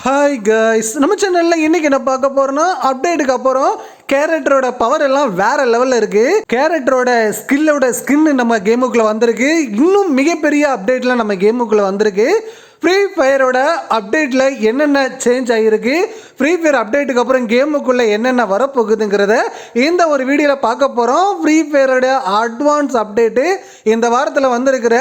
Hi guys, நம்ம சேனலில் இன்னைக்கு என்ன பார்க்க போறோம்னா அப்டேட்டுக்கு அப்புறம் கேரக்டரோட பவர் எல்லாம் வேற லெவலில் இருக்கு. கேரக்டரோட ஸ்கின் நம்ம கேமுக்குள்ள வந்திருக்கு. இன்னும் மிகப்பெரிய அப்டேட்லாம் நம்ம கேமுக்குள்ள வந்திருக்கு. ஃப்ரீ ஃபயரோட அப்டேட்டில் என்னென்ன சேஞ்ச் ஆகிருக்கு, ஃப்ரீ ஃபயர் அப்டேட்டுக்கு அப்புறம் கேமுக்குள்ளே என்னென்ன வரப்போகுதுங்கிறத இந்த ஒரு வீடியோவில் பார்க்க போகிறோம். ஃப்ரீ ஃபயரோட அட்வான்ஸ் அப்டேட்டு இந்த வாரத்தில் வந்திருக்கிற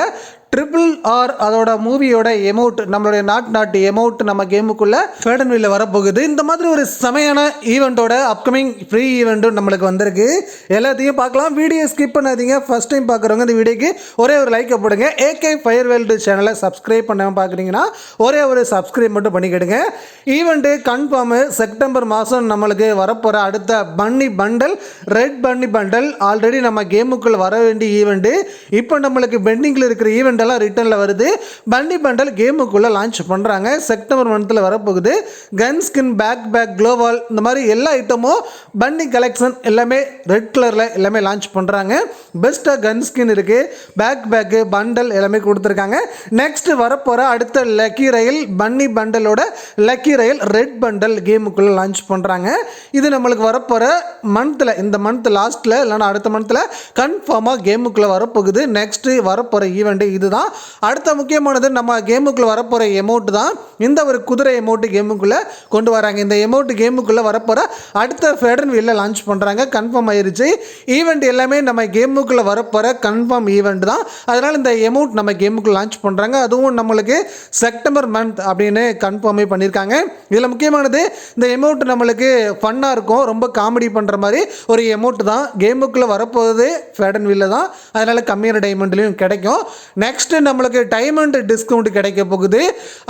RRR அதோட மூவியோட எமௌண்ட், நம்மளுடைய நாட்டு எமௌண்ட் நம்ம கேமுக்குள்ள ஃபேடன்வில்ல வரப்போகுது. இந்த மாதிரி ஒரு செமையான ஈவெண்ட்டோட அப்கமிங் ஃப்ரீ ஈவெண்ட்டும் நம்மளுக்கு வந்திருக்கு. எல்லாத்தையும் பார்க்கலாம். வீடியோ ஸ்கிப் பண்ணாதீங்க. ஃபர்ஸ்ட் டைம் பார்க்குறவங்க இந்த வீடியோக்கு ஒரே ஒரு லைக்கை போடுங்க. AK ஃபயர் வேர்ல்டு சேனலை சப்ஸ்கிரைப் பண்ணாமல் பார்க்குறீங்கன்னா ஒரே ஒரு சப்ஸ்கிரைப் மட்டும் பண்ணிக்கிடுங்க. ஈவெண்ட்டு கன்ஃபார்மு செப்டம்பர் மாதம் நம்மளுக்கு வரப்போகிற அடுத்த பன்னி பண்டல், ரெட் பன்னி பண்டல் ஆல்ரெடி நம்ம கேமுக்குள்ள வர வேண்டிய ஈவெண்ட்டு. இப்போ நம்மளுக்கு பெண்டிங்கில் இருக்கிற ஈவெண்ட் ரிட்டர்னில் வருது. பன்னி பண்டல் கேமுக்குள்ள லான்ச் பண்ணுறாங்க. செப்டம்பர் மந்த்தில் வரப்போகுது. கன் ஸ்கின், பேக் க்ளோவால், இந்த மாதிரி எல்லா ஐட்டமும் பன்னி கலெக்ஷன் எல்லாமே ரெட் கலரில் எல்லாமே லான்ச் பண்ணுறாங்க. பெஸ்ட்டாக கன் ஸ்கின் இருக்குது, பேக்கு பண்டல் எல்லாமே கொடுத்துருக்காங்க. நெக்ஸ்ட் வரப்போகிற அடுத்த லக்கி ரயில் பன்னி பண்டலோட லக்கி ரயில் ரெட் பண்டல் கேமுக்குள்ளே லான்ச் பண்ணுறாங்க. இது நம்மளுக்கு வரப்போகிற மந்தில், இந்த மந்த் லாஸ்ட்டில் இல்லைன்னா அடுத்த மந்தில் கன்ஃபார்மாக கேமுக்குள்ளே வரப்போகுது. நெக்ஸ்ட் வரப்போகிற ஈவெண்ட்டு இதுதான். அடுத்த முக்கியமானது நம்ம கேமுக்குள்ள வரப்போற எமௌண்ட் தான். இந்த ஒரு குதிரை எமௌண்ட் கேமுக்குள்ள கொண்டு வராங்க. இந்த எமௌண்ட் கேமுக்குள்ள வரப்போற அடுத்த ஃபேடன்வில்ல லான்ச் பண்றாங்க. கன்ஃபார்ம் ஆயிருச்சு. ஈவெண்ட் எல்லாமே நம்ம கேமுக்குள்ள வரப்போற கன்ஃபார்ம் ஈவெண்ட் தான். அதனால இந்த எமௌண்ட் நம்ம கேமுக்குள்ள லான்ச் பண்றாங்க. அதுவும் நம்மளுக்கு செப்டம்பர் மந்த் அப்படின்னு கன்ஃபார்மே பண்ணியிருக்காங்க. இதில் முக்கியமானது இந்த எமௌண்ட் நம்மளுக்கு ஃபன்னா இருக்கும், ரொம்ப காமெடி பண்ற மாதிரி ஒரு எமௌண்ட் தான். கேமுக்குள்ள வரப்போகுது ஃபேடன்வில்ல தான். அதனால கம்மியான டைமண்ட்லையும் கிடைக்கும். நெக்ஸ்ட் நம்மளுக்கு டைமண்ட் டிஸ்கவுண்ட் கிடைக்க போகுது.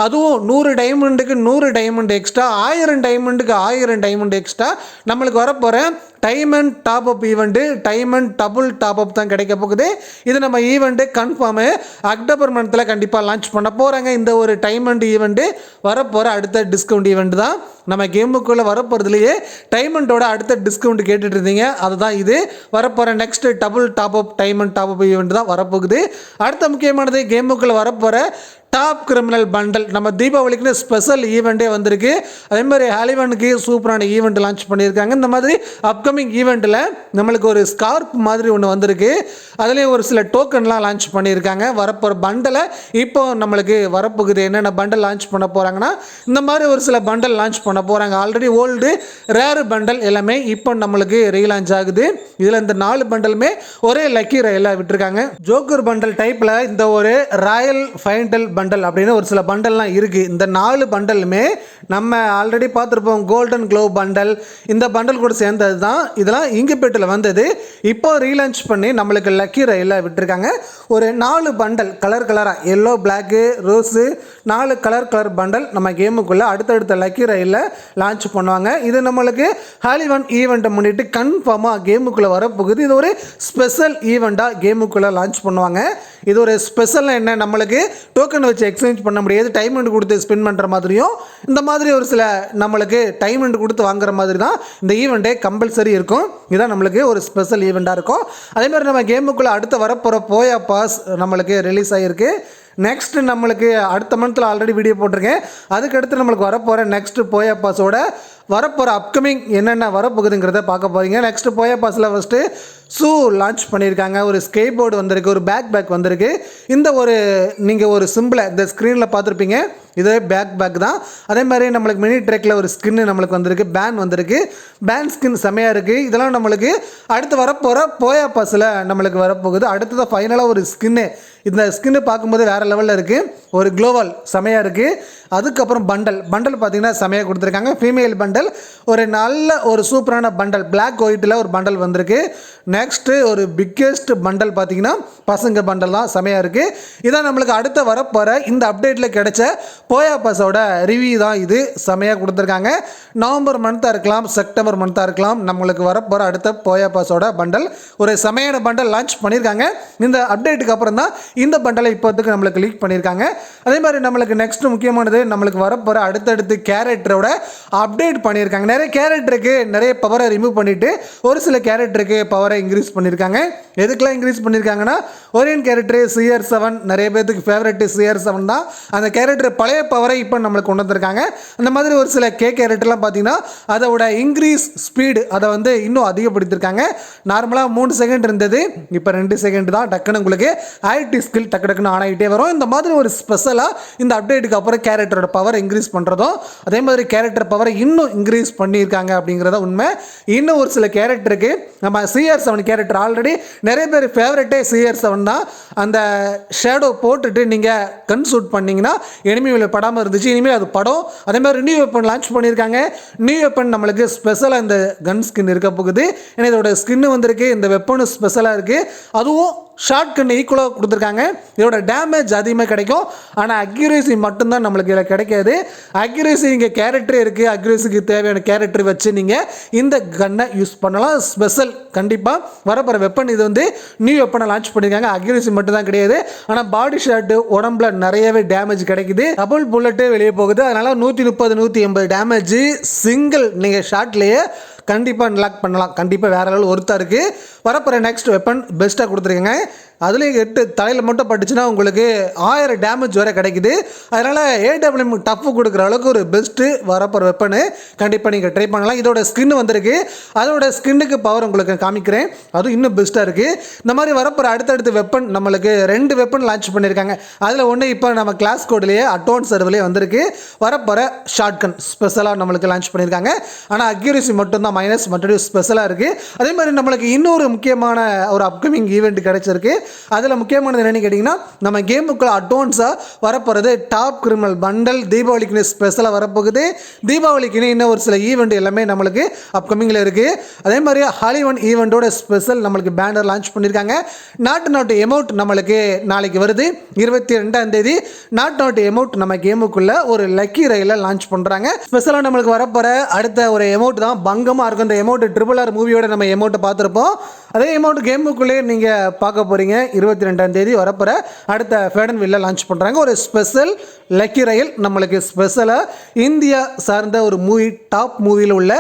அதுவும் 100 டைமண்டுக்கு 100 டைமண்ட் எக்ஸ்ட்ரா, 1000 டைமண்டுக்கு 1000 டைமண்ட் எக்ஸ்ட்ரா நம்மளுக்கு வரப்போகிற diamond top up event, diamond double top up தான் கிடைக்க போகுது. இது நம்ம ஈவெண்ட்டு கன்ஃபார்மு அக்டோபர் மந்த்தில் கண்டிப்பாக லான்ச் பண்ண போகிறாங்க. இந்த ஒரு டைமண்ட் ஈவெண்ட்டு வரப்போகிற அடுத்த டிஸ்கவுண்ட் ஈவெண்ட் தான். நம்ம கேமுக்குள்ளே வரப்போகிறதுலையே டைமண்டோட அடுத்த டிஸ்கவுண்ட் கேட்டுட்டு இருந்தீங்க, அதுதான் இது. வரப்போகிற next double top up diamond top up event தான் வரப்போகுது. அடுத்த முக்கியமானது கேமுக்குள்ளே வரப்போகிற டாப் கிரிமினல் பண்டல். நம்ம தீபாவளிக்குன்னு ஸ்பெஷல் ஈவெண்ட்டே வந்திருக்கு. அதே மாதிரி ஹாலிவனுக்கு சூப்பரான ஈவெண்ட் லான்ச் பண்ணியிருக்காங்க. இந்த மாதிரி அப்கமிங் ஈவெண்ட்டில் நம்மளுக்கு ஒரு ஸ்கார்ப் மாதிரி ஒன்று வந்திருக்கு. அதுலேயும் ஒரு சில டோக்கன்லாம் லான்ச் பண்ணியிருக்காங்க. வரப்போகிற பண்டலை இப்போ நம்மளுக்கு வரப்போகுது. என்னென்ன பண்டல் லான்ச் பண்ண போகிறாங்கன்னா இந்த மாதிரி ஒரு சில பண்டல் லான்ச் பண்ண போகிறாங்க. ஆல்ரெடி ஓல்டு ரேர் பண்டல் எல்லாமே இப்போ நம்மளுக்கு ரீலான்ச் ஆகுது. இதில் இந்த 4 பண்டலுமே ஒரே லக்கி ரயிலாக விட்டுருக்காங்க. ஜோக்கர் பண்டல் டைப்பில் இந்த ஒரு ராயல் ஃபைண்டல் பண்டல் அப்படின்னு ஒரு சில பண்டல்லாம் இருக்குது. இந்த 4 பண்டலுமே நம்ம ஆல்ரெடி பார்த்துருப்போம். கோல்டன் க்ளோவ் பண்டல், இந்த பண்டல் கூட சேர்ந்தது தான். இதெல்லாம் இங்குபேட்டில் வந்தது. இப்போ ரீலான்ச் பண்ணி நம்மளுக்கு லக்கி ரயிலில் விட்டுருக்காங்க. ஒரு 4 பண்டல் கலராக yellow, black, rose, 4 colour bundle நம்ம கேமுக்குள்ளே அடுத்தடுத்த லக்கி ரயிலில் லான்ச் பண்ணுவாங்க. இது நம்மளுக்கு ஹாலிவன் ஈவெண்ட்டை முன்னிட்டு கன்ஃபார்மாக கேமுக்குள்ளே வரப்போகுது. இது ஒரு ஸ்பெஷல் ஈவெண்ட்டாக கேமுக்குள்ளே லான்ச் பண்ணுவாங்க. இது ஒரு ஸ்பெஷல் என்ன, நம்மளுக்கு டோக்கன் வச்சு எக்ஸ்சேஞ்ச் பண்ண முடியாது. டைமண்ட் கொடுத்து ஸ்பெண்ட் பண்ணுற மாதிரியும் இந்த மாதிரி ஒரு சில நம்மளுக்கு டைமண்ட் கொடுத்து வாங்குற மாதிரி தான் இந்த ஈவெண்ட்டே கம்பல்சரி இருக்கும். இதுதான் நம்மளுக்கு ஒரு ஸ்பெஷல் ஈவெண்ட்டாக இருக்கும். அதே மாதிரி நம்ம கேமுக்குள்ளே அடுத்து வரப்போகிற போயா பாஸ் நம்மளுக்கு ரிலீஸ் ஆகிருக்கு. நெக்ஸ்ட் நம்மளுக்கு அடுத்த மந்தில் ஆல்ரெடி வீடியோ போட்டிருக்கேன். அதுக்கடுத்து நம்மளுக்கு வரப்போகிற நெக்ஸ்ட் போயா பாஸோட வரப்போகிற அப்கமிங் என்னென்ன வரப்போகுதுங்கிறத பார்க்க போகிறீங்க. நெக்ஸ்ட் போயா பாஸில் ஃபஸ்ட்டு ஷூ லான்ச் பண்ணியிருக்காங்க. ஒரு ஸ்கேட் போர்டு வந்திருக்கு, ஒரு பேக் வந்திருக்கு. இந்த ஒரு நீங்கள் ஒரு சிம்பிளை இந்த ஸ்க்ரீனில் பார்த்துருப்பீங்க, இதே பேக் தான். அதே மாதிரி நம்மளுக்கு மினி ட்ரெக்கில் ஒரு ஸ்கின்னு நம்மளுக்கு வந்திருக்கு, பேன் வந்திருக்கு. பேன் ஸ்கின் செமையாக இருக்குது. இதெல்லாம் நம்மளுக்கு அடுத்து வரப்போகிற போயா பாஸில் நம்மளுக்கு வரப்போகுது. அடுத்தது ஃபைனலாக ஒரு ஸ்கின்னு. இந்த ஸ்கின்னு பார்க்கும்போது வேறு லெவலில் இருக்குது. ஒரு க்ளோவல் செமையாக இருக்குது. அதுக்கப்புறம் பண்டல் பார்த்தீங்கன்னா செமையாக கொடுத்துருக்காங்க. ஃபீமேல் பண்டல் ஒரு நல்ல ஒரு சூப்பரான பண்டல், பிளாக் ஒயிட்டில் ஒரு பண்டல் வந்திருக்கு. நெக்ஸ்ட்டு ஒரு பிக்கெஸ்ட் பண்டல் பார்த்தீங்கன்னா பசங்க பண்டல் தான், செமையாக இருக்குது. இதான் நம்மளுக்கு அடுத்த வரப்போகிற இந்த அப்டேட்டில் கிடைச்ச போயா பாஸோட ரிவ்யூ தான். இது செமையாக கொடுத்துருக்காங்க. நவம்பர் மந்த்தாக இருக்கலாம், செப்டம்பர் மந்த்தாக இருக்கலாம், நம்மளுக்கு வரப்போகிற அடுத்த போயா பாஸோட பண்டல் ஒரு செமையான பண்டல் லான்ச் பண்ணியிருக்காங்க. இந்த அப்டேட்டுக்கு அப்புறம் தான் இந்த பண்டலை இப்போதுக்கு நம்மளுக்கு லீக் பண்ணியிருக்காங்க. அதே மாதிரி நம்மளுக்கு நெக்ஸ்ட் முக்கியமானது நம்மளுக்கு வரப்போகிற அடுத்தடுத்து கேரக்டரோட அப்டேட் பண்ணியிருக்காங்க. நிறைய கேரக்டருக்கு நிறைய பவரை ரிமூவ் பண்ணிவிட்டு ஒரு சில கேரக்டருக்கு பவரை இன்க்ரீஸ் பண்ணியிருக்காங்க. எதுக்கெல்லாம் இன்க்ரீஸ் பண்ணியிருக்காங்கன்னா ஒரியன் கேரக்டர் CR7 நிறைய பேருக்கு ஃபேவரட் CR7 தான். அந்த கேரக்டர் பழைய பவரை இப்போ நம்மளுக்கு கொண்டு வந்திருக்காங்க. அந்த மாதிரி ஒரு சில கேரக்டர்லாம் பார்த்தீங்கன்னா அதோட இன்க்ரீஸ் ஸ்பீடு அதை வந்து இன்னும் அதிகப்படுத்தியிருக்காங்க. நார்மலாக 3 செகண்ட் இருந்தது, இப்போ 2 செகண்ட் தான். டக்குன்னு உங்களுக்கு ஐடி ஸ்கில் டக்கு டக்குன்னு ஆன் ஆகிட்டே வரும். இந்த மாதிரி ஒரு ஸ்பெஷலாக இந்த அப்டேட்டுக்கு அப்புறம் கேரக்டரோட பவர் இன்க்ரீஸ் பண்ணுறதும் அதே மாதிரி கேரக்டர் பவரை இன்னும் இன்க்ரீஸ் பண்ணியிருக்காங்க அப்படிங்கிறத உண்மை. இன்னும் ஒரு சில கேரக்டருக்கு நம்ம CR7 கேரக்டர் ஆல்ரெடி நிறைய பேர் ஃபேவரட்டே CR7 தான். அந்த ஷேடோ போட்டுட்டு நீங்கள் கன் ஷூட் பண்ணிங்கன்னா எனிமியில் படாமல் இருந்துச்சு, இனிமேல் அது படம். அதே மாதிரி நியூ வெப்பன் லான்ச் பண்ணியிருக்காங்க. நியூ வெப்பன் நம்மளுக்கு ஸ்பெஷலாக இந்த கன் ஸ்கின் இருக்க போகுது. ஏன்னா இதோட ஸ்கின்னு வந்திருக்கு, இந்த வெப்பனும் ஸ்பெஷலாக இருக்குது. அதுவும் ஷார்ட் கன் ஈக்குவலாக கொடுத்துருக்காங்க. இதோட டேமேஜ் அதிகமாக கிடைக்கும், ஆனால் அக்யூரேசி மட்டும்தான் நம்மளுக்கு இதில் கிடைக்காது. அக்யூரேசி இங்கே கேரக்டரே இருக்குது, அக்யூரேசிக்கு தேவையான கேரக்டர் வச்சு நீங்கள் இந்த கன்னை யூஸ் பண்ணலாம். ஸ்பெஷல் கண்டிப்பாக வரப்போகிற வெப்பன் இது வந்து நியூ வெப்பனை லான்ச் பண்ணியிருக்காங்க. அக்யூரேசி மட்டும் தான் கிடையாது, ஆனால் பாடி ஷாட்டு உடம்புல நிறையவே டேமேஜ் கிடைக்குது. டபுள் புல்லட்டு வெளியே போகுது. அதனால் 130 180 டேமேஜ் சிங்கிள் நீங்கள் ஷாட்லேயே கண்டிப்பாக அன்லாக் பண்ணலாம். கண்டிப்பாக வேறு லெவல் ஒருத்தா இருக்குது. வரப்போகிற நெக்ஸ்ட் வெப்பன் பெஸ்ட்டாக கொடுத்துருக்கீங்க. அதுலேயும் 8 தலையில் மட்டும் பட்டுச்சுன்னா உங்களுக்கு 1000 டேமேஜ் வரை கிடைக்குது. அதனால் AWM டஃப் கொடுக்குற அளவுக்கு ஒரு பெஸ்ட்டு வரப்போகிற வெப்பனு கண்டிப்பாக நீங்கள் ட்ரை பண்ணலாம். இதோட ஸ்கின் வந்திருக்கு, அதோட ஸ்கின்னுக்கு பவர் உங்களுக்கு காமிக்கிறேன், அதுவும் இன்னும் பெஸ்ட்டாக இருக்குது. இந்த மாதிரி வரப்போகிற அடுத்தடுத்த வெப்பன் நம்மளுக்கு 2 வெப்பன் லான்ச் பண்ணியிருக்காங்க. அதில் ஒன்று இப்போ நம்ம கிளாஸ் கோட்லேயே அட்வான்ஸ் சர்விலே வந்திருக்கு. வரப்போகிற ஷார்ட் கன் ஸ்பெஷலாக நம்மளுக்கு லான்ச் பண்ணியிருக்காங்க. ஆனால் அக்யூரேசி மட்டும்தான் மைனஸ், மற்றபடி ஸ்பெஷலாக இருக்குது. அதே மாதிரி நம்மளுக்கு இன்னொரு முக்கியமான ஒரு அப்கமிங் ஈவெண்ட் கிடைச்சிருக்கு. அதில் முக்கியமானது என்னென்னு கேட்டிங்கன்னா நம்ம கேமுக்குள்ள அட்வான்ஸாக வரப்போகிறது டாப் கிரிமினல் பண்டல். தீபாவளிக்கு ஸ்பெஷலாக வரப்போகுது. தீபாவளிக்கு இன்னும் ஒரு சில ஈவெண்ட் எல்லாமே நம்மளுக்கு அப்கமிங்கில் இருக்குது. அதே மாதிரி ஹாலிவுட் ஈவெண்ட்டோட ஸ்பெஷல் நம்மளுக்கு பேனர் லான்ச் பண்ணியிருக்காங்க. நாட்டு எமௌண்ட் நம்மளுக்கு நாளைக்கு வருது 22ஆம் தேதி. நாட்டு எமௌண்ட் நம்ம கேமுக்குள்ள ஒரு லக்கி ரயில லான்ச் பண்ணுறாங்க. ஸ்பெஷலாக நம்மளுக்கு வரப்போகிற அடுத்த ஒரு எமௌண்ட் தான் பங்கமாக இருக்கும். இந்த எமௌண்ட் RRR மூவியோட நம்ம எமௌண்ட்டை பார்த்துருப்போம். அதே எமௌண்ட் கேமுக்குள்ளே நீங்கள் பார்க்க போகிறீங்க. 22ஆம் தேதி வரப்போகிற அடுத்த ஃபேடன் வில்ல லான்ச் பண்ணுறாங்க. ஒரு ஸ்பெஷல் லக்கி ரயில் நம்மளுக்கு ஸ்பெஷலாக இந்தியா சார்ந்த ஒரு மூவி, டாப் மூவியில் உள்ள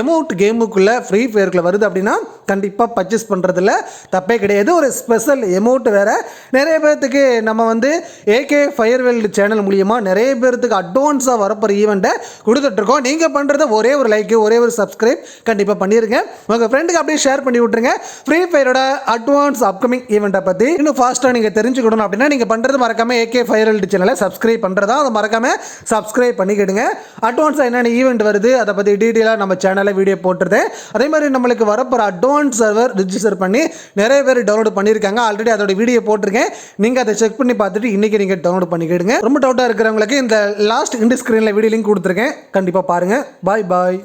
எமௌண்ட் கேமுக்குள்ளே ஃப்ரீ ஃபயருக்குள்ளே வருது அப்படின்னா கண்டிப்பாக பர்ச்சேஸ் பண்ணுறதில்ல தப்பே கிடையாது. ஒரு ஸ்பெஷல் எமௌண்ட் வேறு. நிறைய பேர்த்துக்கு நம்ம வந்து AK ஃபயர்வேல்டு சேனல் மூலியமாக நிறைய பேர்த்துக்கு அட்வான்ஸாக வரப்போகிற ஈவெண்ட்டை கொடுத்துட்ருக்கோம். நீங்கள் பண்ணுறது ஒரே ஒரு லைக்கு, ஒரே ஒரு சப்ஸ்கிரைப் கண்டிப்பாக பண்ணிடுங்க. உங்கள் ஃப்ரெண்டுக்கு அப்படியே ஷேர் பண்ணி விட்ருங்க. ஃப்ரீ ஃபயரோட அட்வான்ஸ் அப்கமிங் ஈவெண்ட்டை பற்றி இன்னும் ஃபாஸ்ட்டாக நீங்கள் தெரிஞ்சுக்கணும் அப்படின்னா நீங்கள் பண்ணுறது மறக்காமல் AK ஃபயர்வேல்டு சேனலை சப்ஸ்கிரைப் பண்ணுறதா, அதை மறக்காமல் சப்ஸ்கிரைப் பண்ணிக்கிடுங்க. அட்வான்ஸாக என்னென்ன ஈவெண்ட் வருது அதை பற்றி டீட்டெயிலாக நம்ம சேனலில் வீடியோ போட்டுருந்தேன். அதே மாதிரி நம்மளுக்கு வரப்போகிற அட்வான்ஸ் சர்வர் ரிஜிஸ்டர் பண்ணி நிறைய பேர் டவுன்லோட் பண்ணியிருக்காங்க. ஆல்ரெடி அதோட வீடியோ போட்டிருக்கேன். நீங்கள் அதை செக் பண்ணி பார்த்துட்டு இன்றைக்கி நீங்கள் டவுன்லோட் பண்ணிக்கிடுங்க. ரொம்ப டவுட்டாக இருக்கிறவங்களுக்கு இந்த லாஸ்ட் இந்த ஸ்க்ரீனில் வீடியோ லிங்க் கொடுத்துருக்கேன், கண்டிப்பாக பாருங்கள். பாய் பாய்.